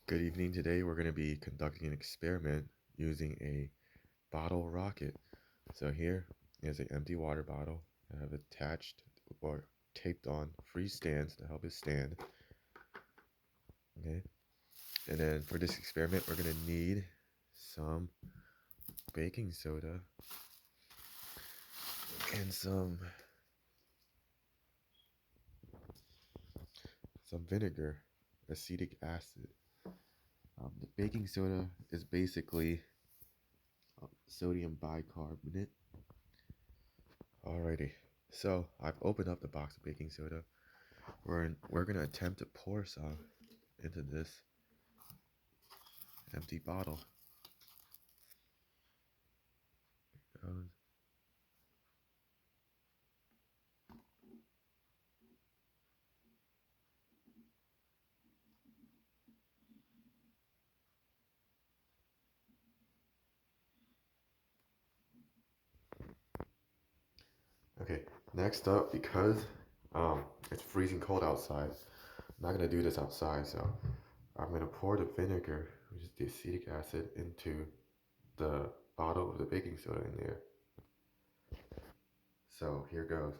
Good evening. Today we're going to be conducting an experiment using a bottle rocket. So here is an empty water bottle. I have attached or taped on free stands to help it stand. Okay. And then for this experiment, we're going to need some baking soda and some vinegar, acetic acid. The baking soda is basically sodium bicarbonate. Alrighty. So I've opened up the box of baking soda. We're gonna attempt to pour some into this empty bottle. Um, okay, next up, because it's freezing cold outside, I'm not gonna do this outside, so I'm gonna pour the vinegar, which is the acetic acid, into the bottle of the baking soda in there. So here goes.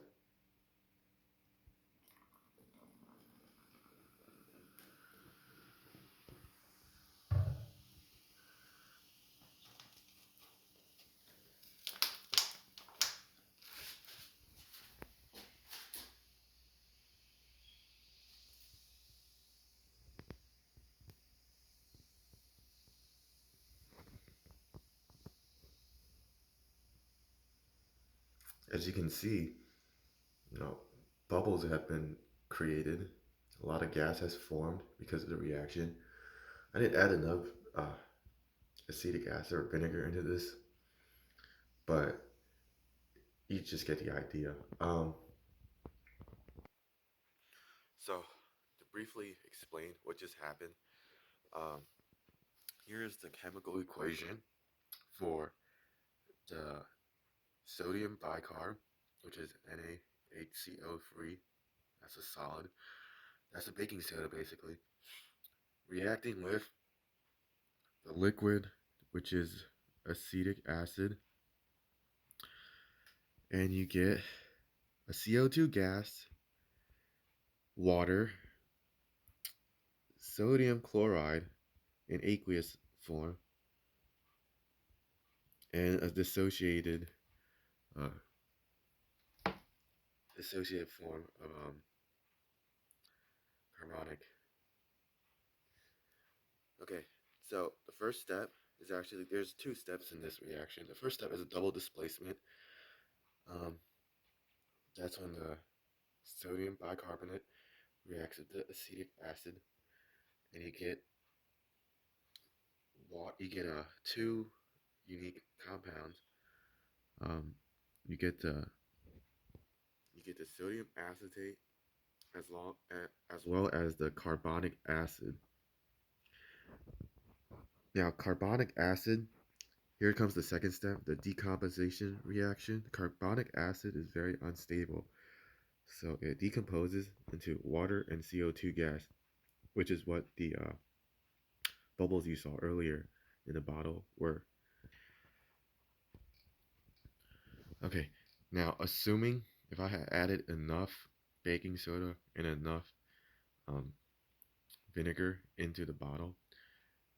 As you can see, you know, bubbles have been created. A lot of gas has formed because of the reaction. I didn't add enough uh, acetic acid or vinegar into this, but you just get the idea. So to briefly explain what just happened, um, here is the chemical equation for the sodium bicarb, which is NaHCO3. That's a solid. That's a baking soda basically. Reacting with the liquid, which is acetic acid, and you get a CO2 gas, water, sodium chloride in aqueous form, and a uh, dissociated form of carbonic. Okay, so the first step is actually there's two steps in this reaction. The first step is a double displacement. Um, that's when the sodium bicarbonate reacts with the acetic acid, and you get two unique compounds. Um, you get the sodium acetate as well as the carbonic acid. Now, carbonic acid, here comes the second step, the decomposition reaction. Carbonic acid is very unstable, so it decomposes into water and CO2 gas, which is what the bubbles you saw earlier in the bottle were. Okay, now assuming if I had added enough baking soda and enough um, vinegar into the bottle,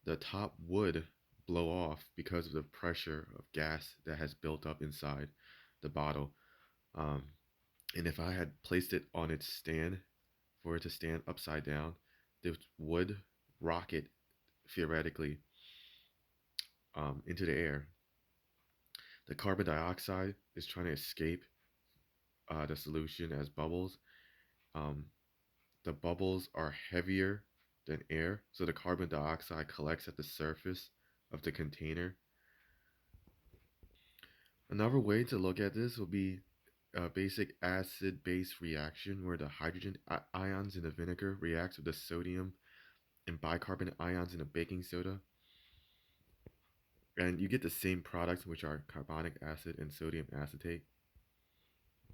the top would blow off because of the pressure of gas that has built up inside the bottle. Um, and if I had placed it on its stand for it to stand upside down, this would rocket theoretically into the air. The carbon dioxide is trying to escape the solution as bubbles. Um, the bubbles are heavier than air, so the carbon dioxide collects at the surface of the container. Another way to look at this will be a basic acid-base reaction where the hydrogen ions in the vinegar reacts with the sodium and bicarbonate ions in the baking soda, and you get the same products, which are carbonic acid and sodium acetate.